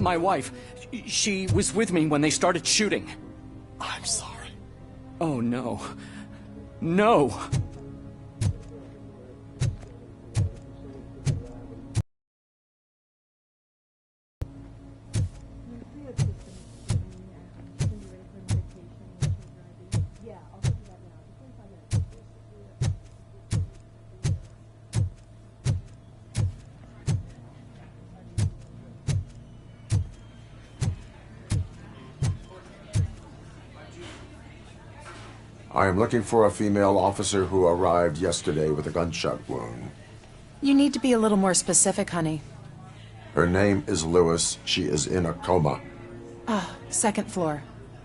My wife. She was with me when they started shooting. I'm sorry. Oh, no. No! I am looking for a female officer who arrived yesterday with a gunshot wound. You need to be a little more specific, honey. Her name is Lewis. She is in a coma. Ah, second floor.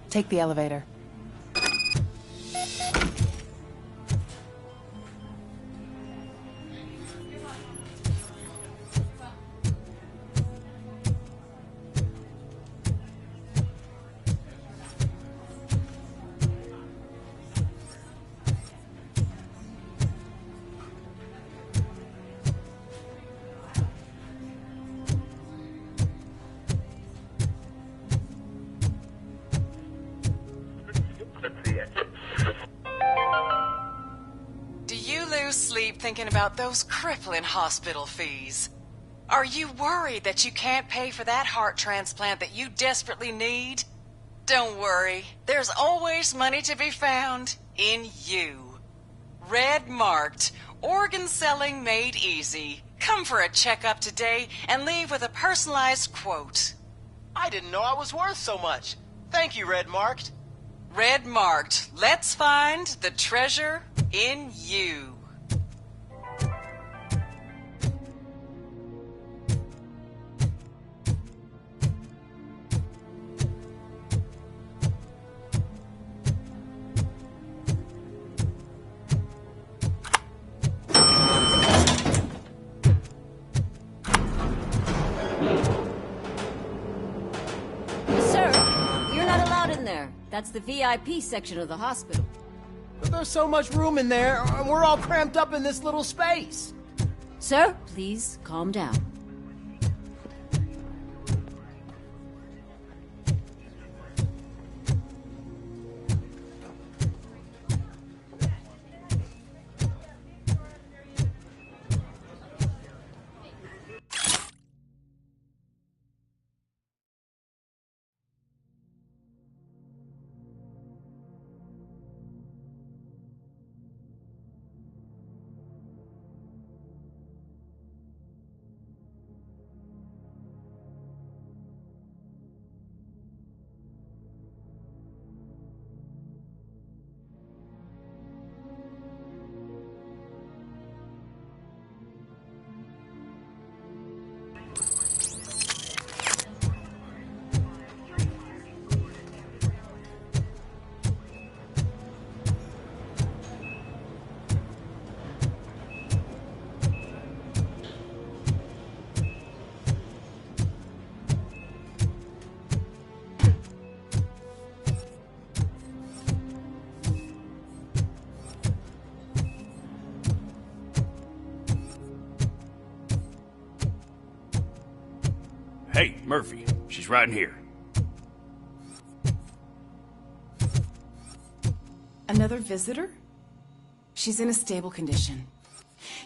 Take the elevator. Do you lose sleep thinking about those crippling hospital fees? Are you worried that you can't pay for that heart transplant that you desperately need? Don't worry, there's always money to be found in you. Red Marked, organ selling made easy. Come for a checkup today and leave with a personalized quote. I didn't know I was worth so much. Thank you, Red Marked. Red Marked, let's find the treasure in you. That's the VIP section of the hospital. But there's so much room in there, and we're all cramped up in this little space. Sir, please calm down. Hey, Murphy. She's right in here. Another visitor? She's in a stable condition.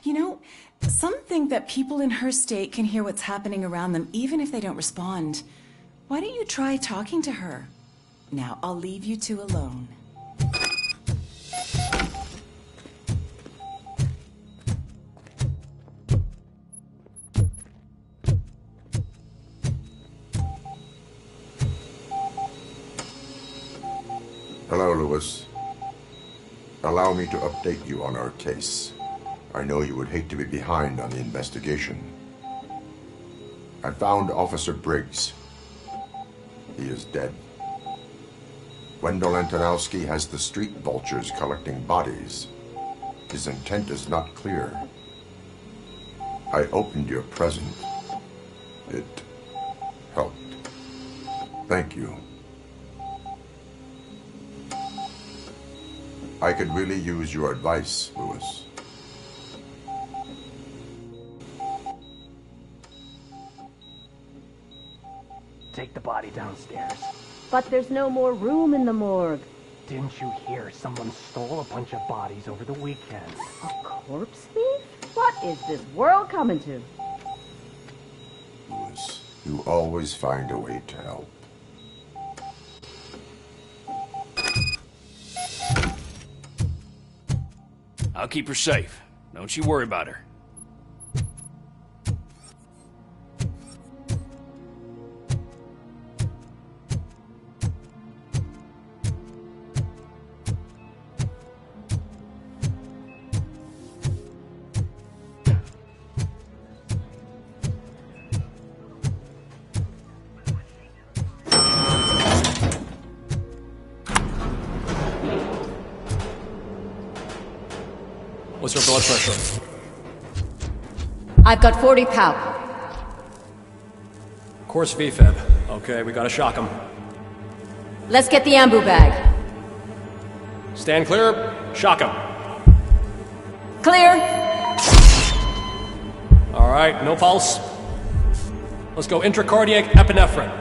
You know, some think that people in her state can hear what's happening around them even if they don't respond. Why don't you try talking to her? Now, I'll leave you two alone. Hello, Lewis. Allow me to update you on our case. I know you would hate to be behind on the investigation. I found Officer Briggs. He is dead. Wendell Antonowski has the street vultures collecting bodies. His intent is not clear. I opened your present. It helped. Thank you. I could really use your advice, Lewis. take the body downstairs. But there's no more room in the morgue. Didn't you hear someone stole a bunch of bodies over the weekend? A corpse thief? What is this world coming to? Lewis, you always find a way to help. I'll keep her safe. Don't you worry about her. What's her blood pressure? I've got 40 pow. Course VFib. Okay, we gotta shock him. Let's get the ambu bag. Stand clear. Shock him. Clear. All right, no pulse. Let's go intracardiac epinephrine.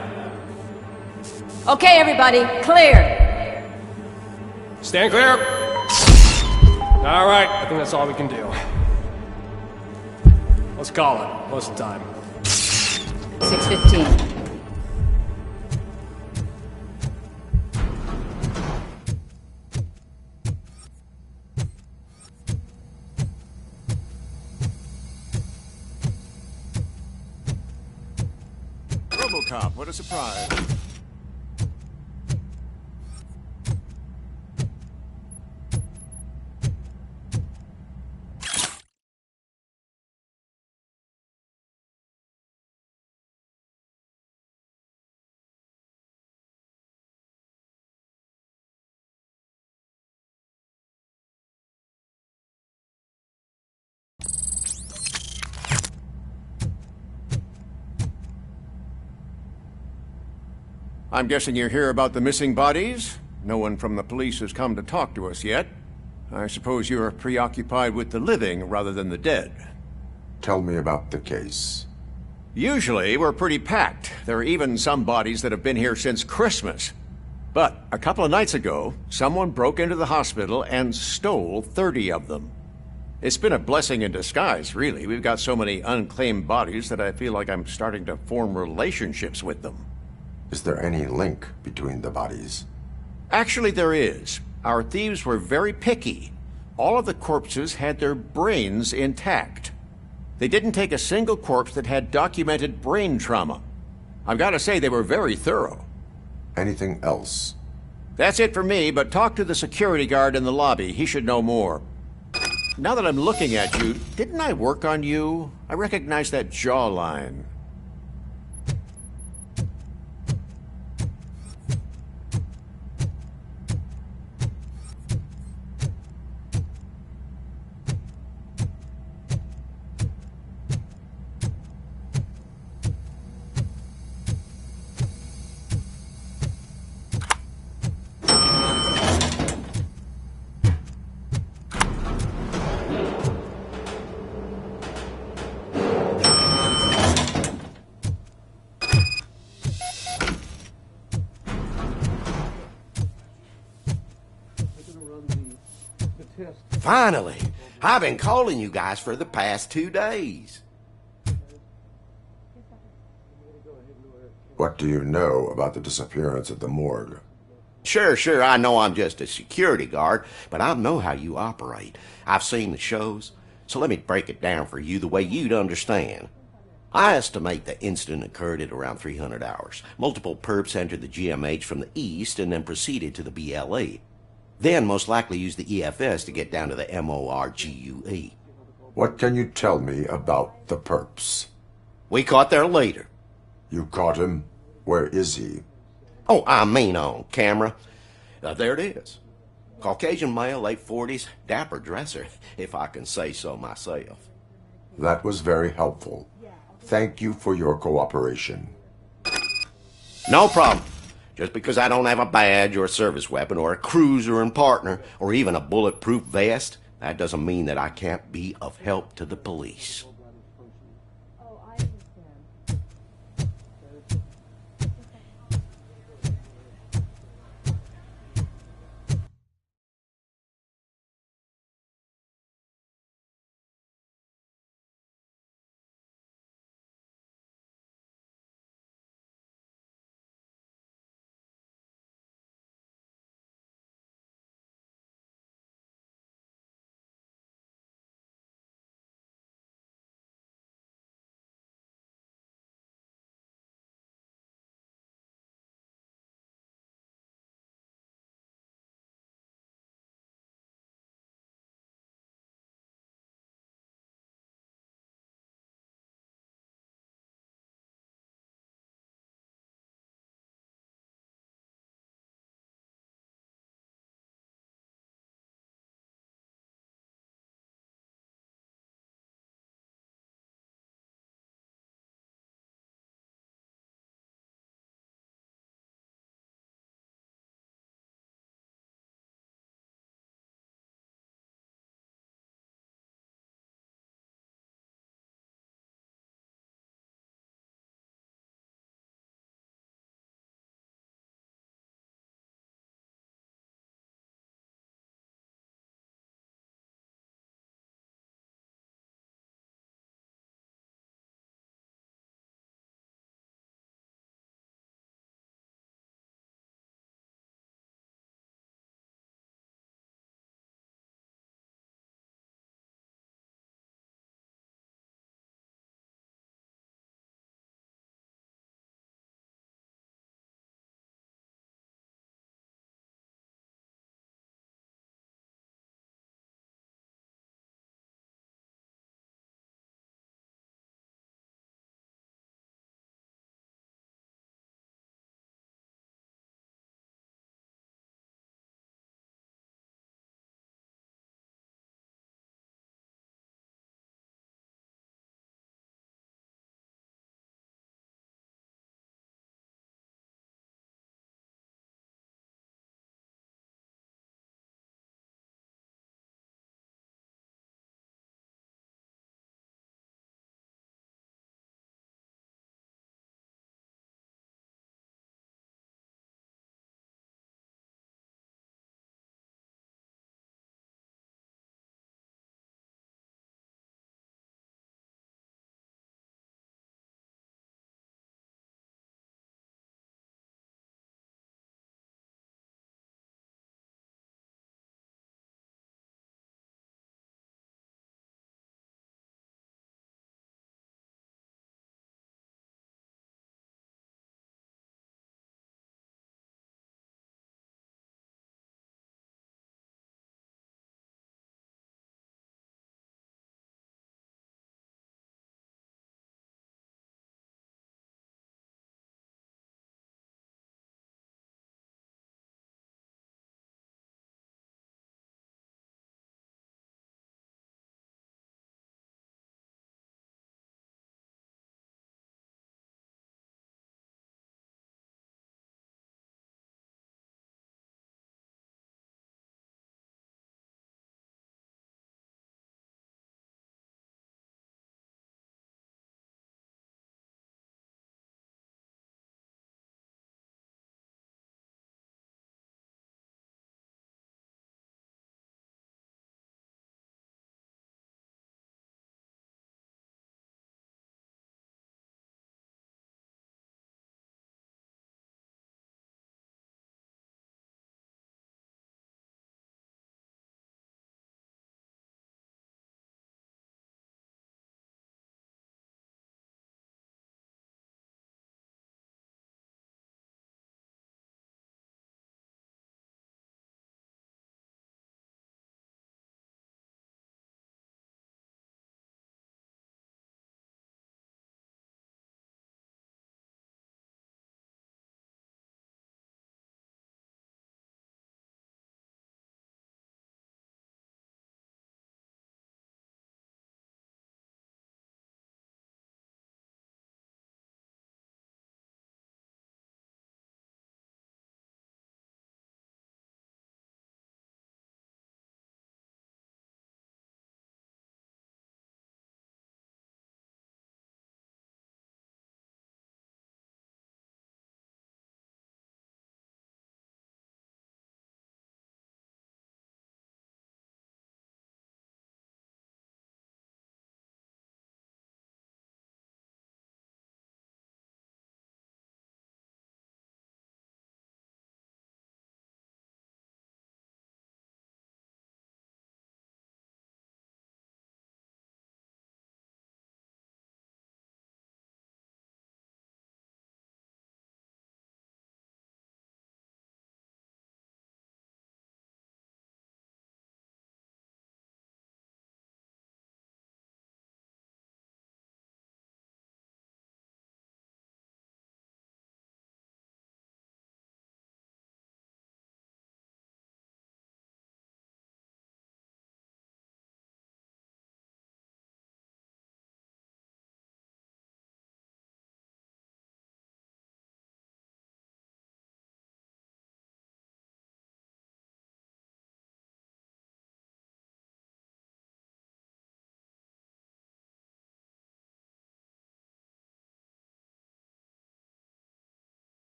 Okay, everybody, clear. Stand clear. All right, I think that's all we can do. Let's call it. What's the time? 6:15. Robocop, what a surprise. I'm guessing you're here about the missing bodies? No one from the police has come to talk to us yet. I suppose you're preoccupied with the living rather than the dead. Tell me about the case. Usually, we're pretty packed. There are even some bodies that have been here since Christmas. But a couple of nights ago, someone broke into the hospital and stole 30 of them. It's been a blessing in disguise, really. We've got so many unclaimed bodies that I feel like I'm starting to form relationships with them. Is there any link between the bodies? Actually, there is. Our thieves were very picky. All of the corpses had their brains intact. They didn't take a single corpse that had documented brain trauma. I've got to say, they were very thorough. Anything else? That's it for me, but talk to the security guard in the lobby. He should know more. Now that I'm looking at you, didn't I work on you? I recognize that jawline. Finally! I've been calling you guys for the past 2 days. What do you know about the disappearance at the morgue? Sure, I know I'm just a security guard, but I know how you operate. I've seen the shows, so let me break it down for you the way you'd understand. I estimate the incident occurred at around 300 hours. Multiple perps entered the GMH from the east and then proceeded to the BLE. Then most likely used the EFS to get down to the MORGUE. What can you tell me about the perps? We caught their leader. You caught him? Where is he? Oh, I mean on camera. There it is. Caucasian male, late 40s, dapper dresser, if I can say so myself. That was very helpful. Thank you for your cooperation. No problem. Just because I don't have a badge or a service weapon or a cruiser and partner or even a bulletproof vest, that doesn't mean that I can't be of help to the police.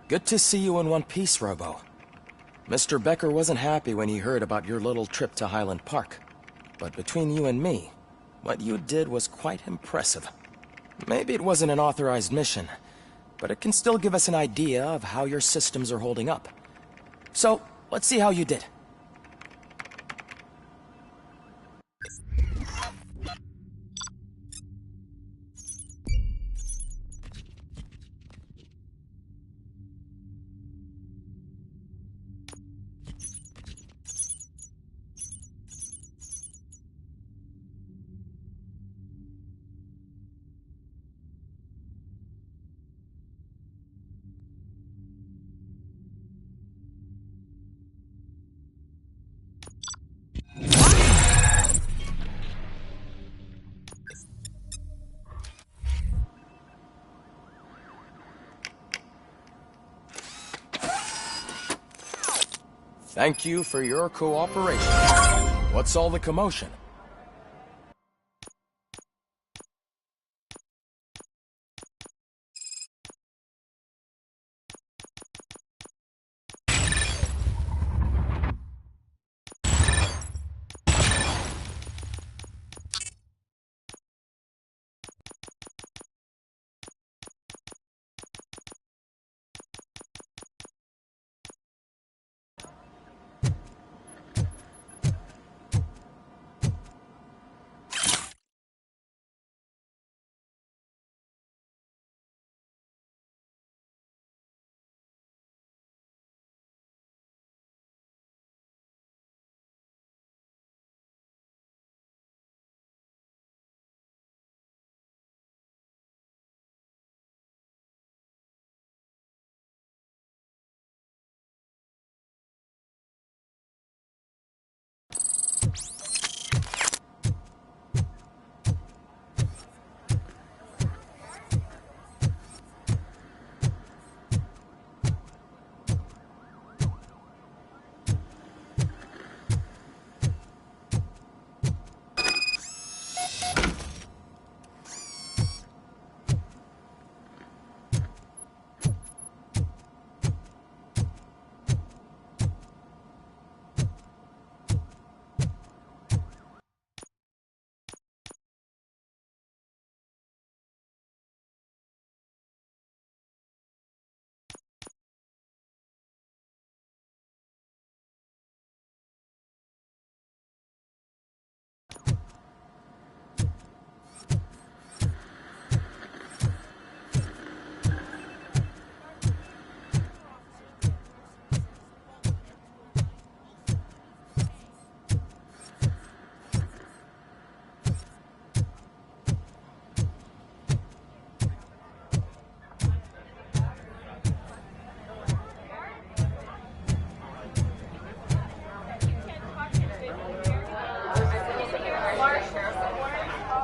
Good to see you in one piece, Robo. Mr. Becker wasn't happy when he heard about your little trip to Highland Park. But between you and me, what you did was quite impressive. Maybe it wasn't an authorized mission, but it can still give us an idea of how your systems are holding up. So, let's see how you did. Thank you for your cooperation. What's all the commotion?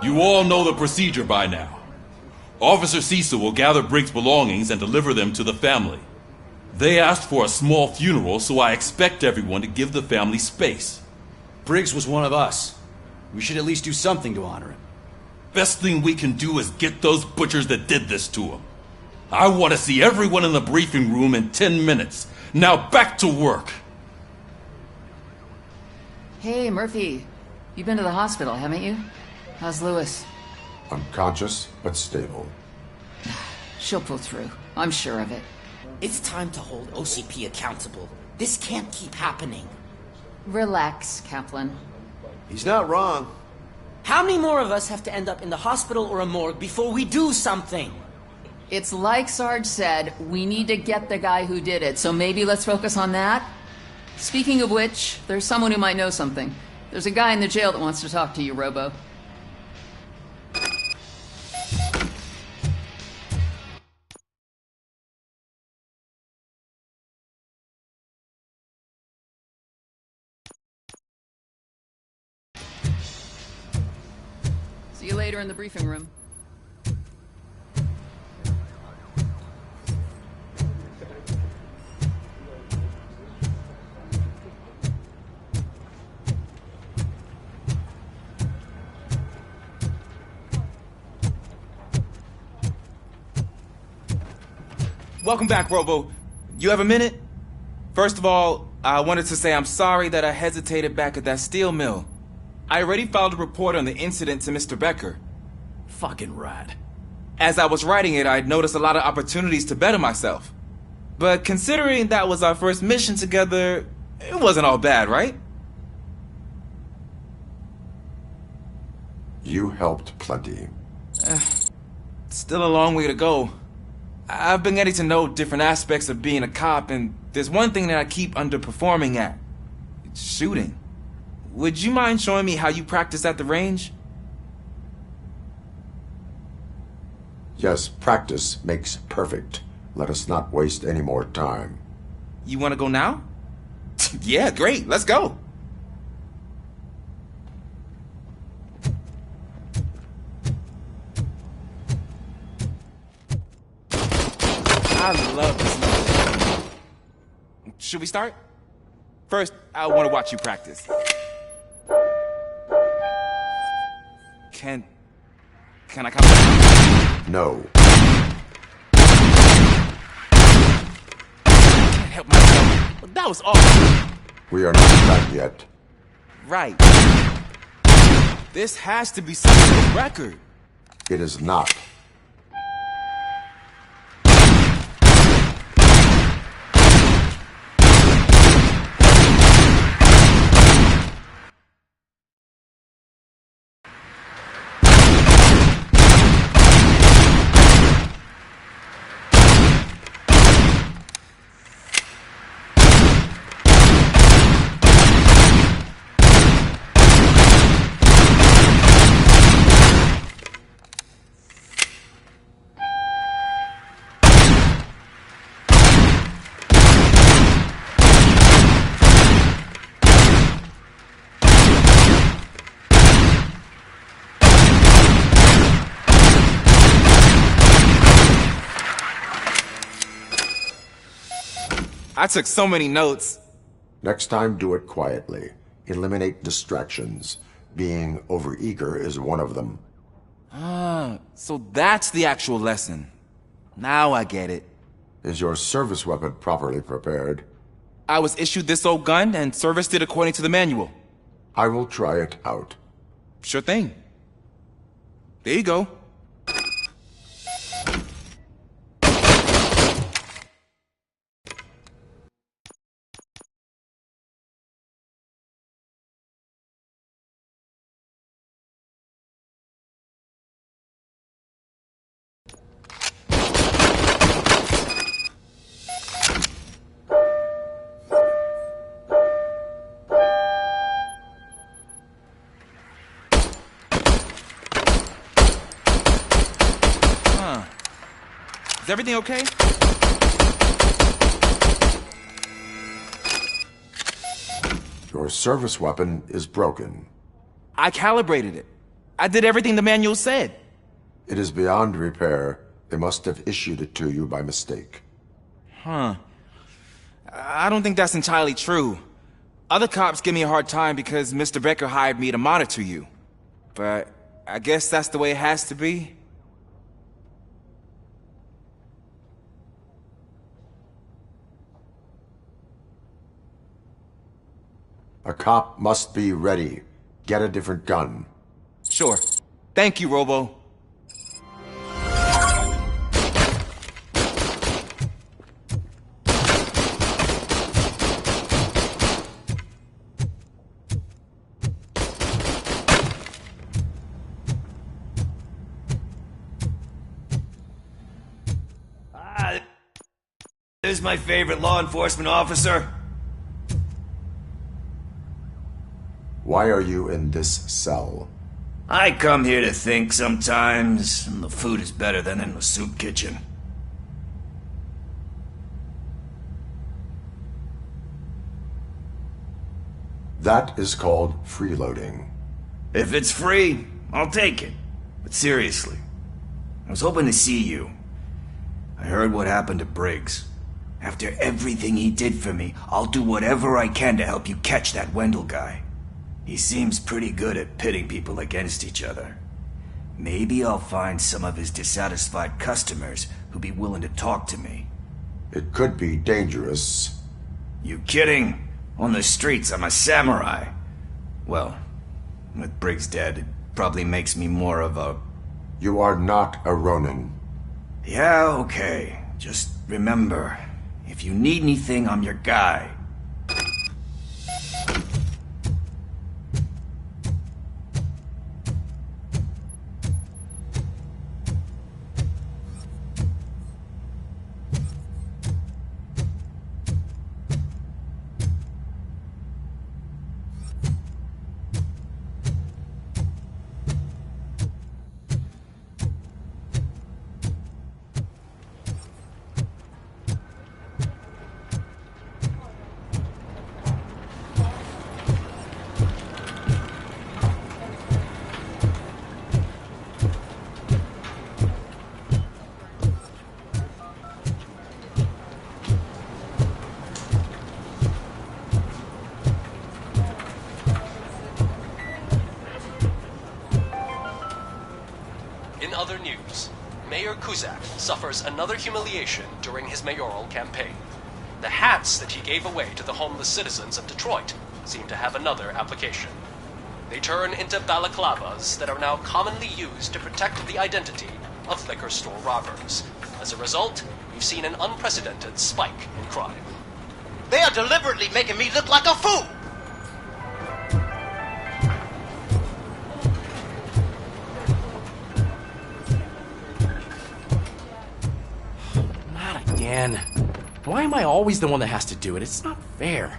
You all know the procedure by now. Officer Cecil will gather Briggs' belongings and deliver them to the family. They asked for a small funeral, so I expect everyone to give the family space. Briggs was one of us. We should at least do something to honor him. Best thing we can do is get those butchers that did this to him. I want to see everyone in the briefing room in 10 minutes. Now back to work. Hey, Murphy. You've been to the hospital, haven't you? How's Lewis? Unconscious, but stable. She'll pull through. I'm sure of it. It's time to hold OCP accountable. This can't keep happening. Relax, Kaplan. He's not wrong. How many more of us have to end up in the hospital or a morgue before we do something? It's like Sarge said, we need to get the guy who did it, so maybe let's focus on that? Speaking of which, there's someone who might know something. There's a guy in the jail that wants to talk to you, Robo. See you later in the briefing room. Welcome back, Robo. You have a minute? First of all, I wanted to say I'm sorry that I hesitated back at that steel mill. I already filed a report on the incident to Mr. Becker. Fucking rat. As I was writing it, I'd noticed a lot of opportunities to better myself. But considering that was our first mission together, it wasn't all bad, right? You helped plenty. Still a long way to go. I've been getting to know different aspects of being a cop, and there's one thing that I keep underperforming at. It's shooting. Would you mind showing me how you practice at the range? Yes, practice makes perfect. Let us not waste any more time. You want to go now? Yeah, great. Let's go. I love this. Should we start? First, I want to watch you practice. Can I come? No. I can't help myself. Well, that was awesome. We are not done yet. Right. This has to be some sort of record. It is not. I took so many notes. Next time, do it quietly. Eliminate distractions. Being overeager is one of them. Ah, so that's the actual lesson. Now I get it. Is your service weapon properly prepared? I was issued this old gun and serviced it according to the manual. I will try it out. Sure thing. There you go. Is everything okay? Your service weapon is broken. I calibrated it. I did everything the manual said. It is beyond repair. They must have issued it to you by mistake. Huh. I don't think that's entirely true. Other cops give me a hard time because Mr. Becker hired me to monitor you. But I guess that's the way it has to be. A cop must be ready. Get a different gun. Sure. Thank you, Robo. There's my favorite law enforcement officer. Why are you in this cell? I come here to think sometimes, and the food is better than in the soup kitchen. That is called freeloading. If it's free, I'll take it. But seriously, I was hoping to see you. I heard what happened to Briggs. After everything he did for me, I'll do whatever I can to help you catch that Wendell guy. He seems pretty good at pitting people against each other. Maybe I'll find some of his dissatisfied customers who'd be willing to talk to me. It could be dangerous. You kidding? On the streets, I'm a samurai. Well, with Briggs dead, it probably makes me more of a... You are not a Ronin. Yeah, okay. Just remember, if you need anything, I'm your guy. In other news, Mayor Kuzak suffers another humiliation during his mayoral campaign. The hats that he gave away to the homeless citizens of Detroit seem to have another application. They turn into balaclavas that are now commonly used to protect the identity of liquor store robbers. As a result, we've seen an unprecedented spike in crime. They are deliberately making me look like a fool! Not again. Why am I always the one that has to do it? It's not fair.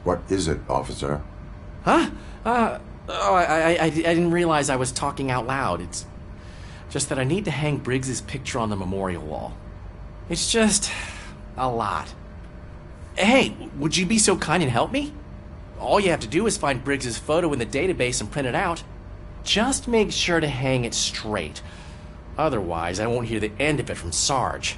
What is it, officer? Huh? I didn't realize I was talking out loud. It's just that I need to hang Briggs's picture on the memorial wall. It's just a lot. Hey, would you be so kind and help me? All you have to do is find Briggs's photo in the database and print it out. Just make sure to hang it straight. Otherwise, I won't hear the end of it from Sarge.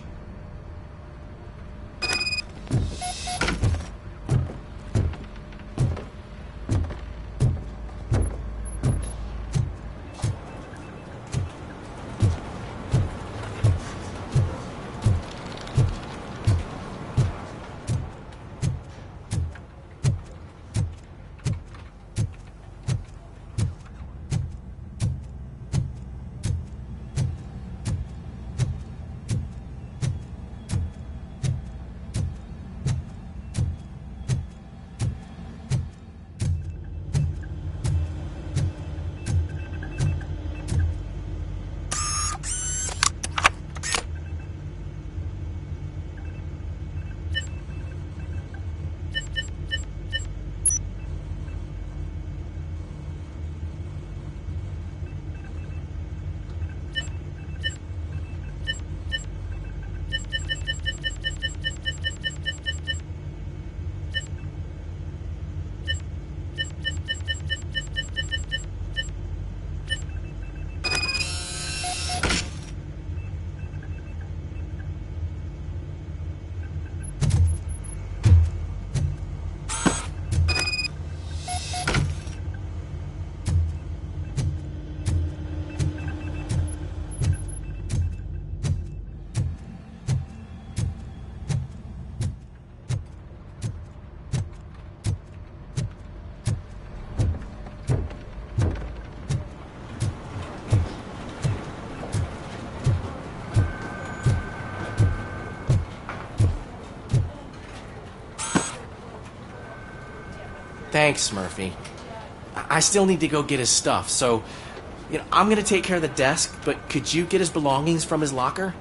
Thanks, Murphy. I still need to go get his stuff, so, I'm gonna take care of the desk, but could you get his belongings from his locker?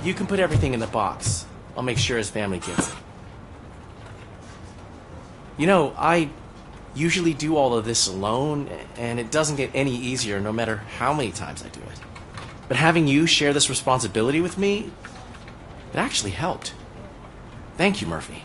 You can put everything in the box. I'll make sure his family gets it. I usually do all of this alone, and it doesn't get any easier no matter how many times I do it. But having you share this responsibility with me, it actually helped. Thank you, Murphy.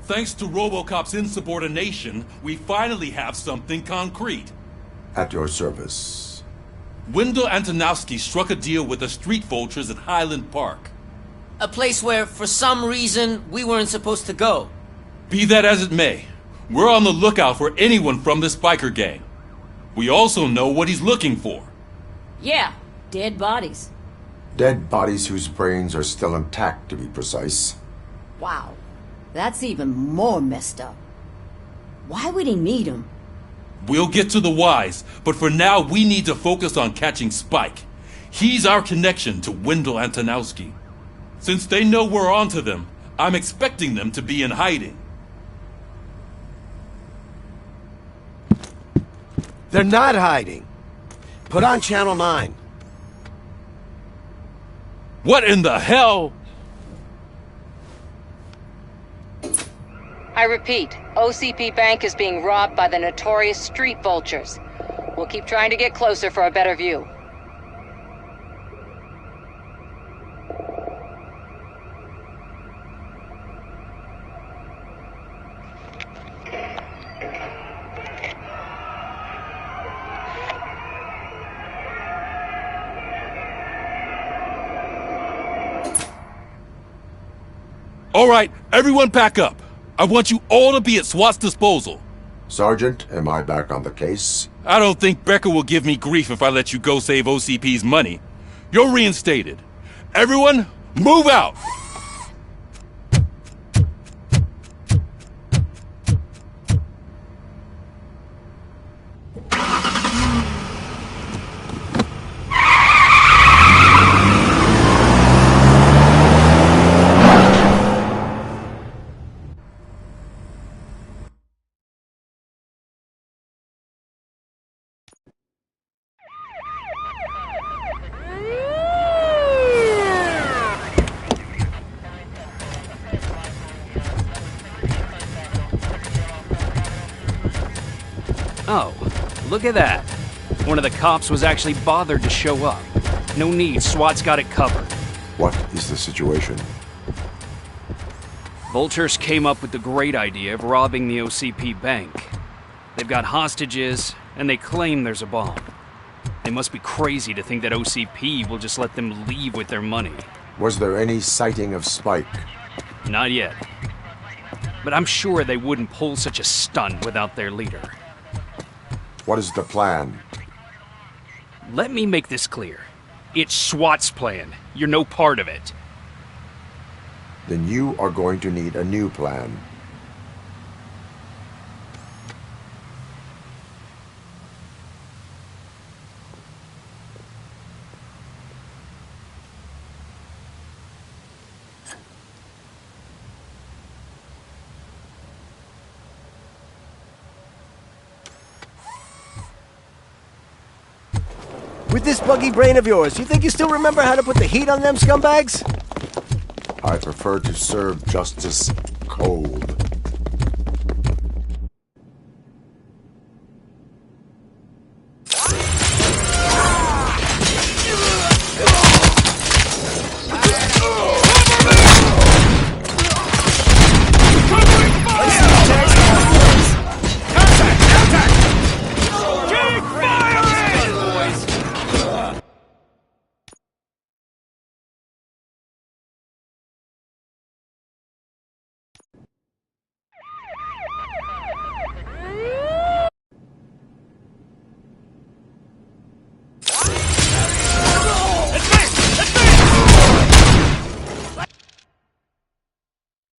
Thanks to RoboCop's insubordination, we finally have something concrete. At your service. Wendell Antonowski struck a deal with the street vultures at Highland Park. A place where, for some reason, we weren't supposed to go. Be that as it may, we're on the lookout for anyone from this biker gang. We also know what he's looking for. Yeah, dead bodies. Dead bodies whose brains are still intact, to be precise. Wow, that's even more messed up. Why would he need them? We'll get to the whys, but for now we need to focus on catching Spike. He's our connection to Wendell Antonowski. Since they know we're onto them, I'm expecting them to be in hiding. They're not hiding. Put on Channel 9. What in the hell? I repeat, OCP Bank is being robbed by the notorious street vultures. We'll keep trying to get closer for a better view. All right, everyone pack up. I want you all to be at SWAT's disposal. Sergeant, am I back on the case? I don't think Becker will give me grief if I let you go save OCP's money. You're reinstated. Everyone, move out! Oh, look at that. One of the cops was actually bothered to show up. No need, SWAT's got it covered. What is the situation? Vultures came up with the great idea of robbing the OCP bank. They've got hostages, and they claim there's a bomb. They must be crazy to think that OCP will just let them leave with their money. Was there any sighting of Spike? Not yet. But I'm sure they wouldn't pull such a stunt without their leader. What is the plan? Let me make this clear. It's SWAT's plan. You're no part of it. Then you are going to need a new plan. With this buggy brain of yours, you think you still remember how to put the heat on them scumbags? I prefer to serve justice cold.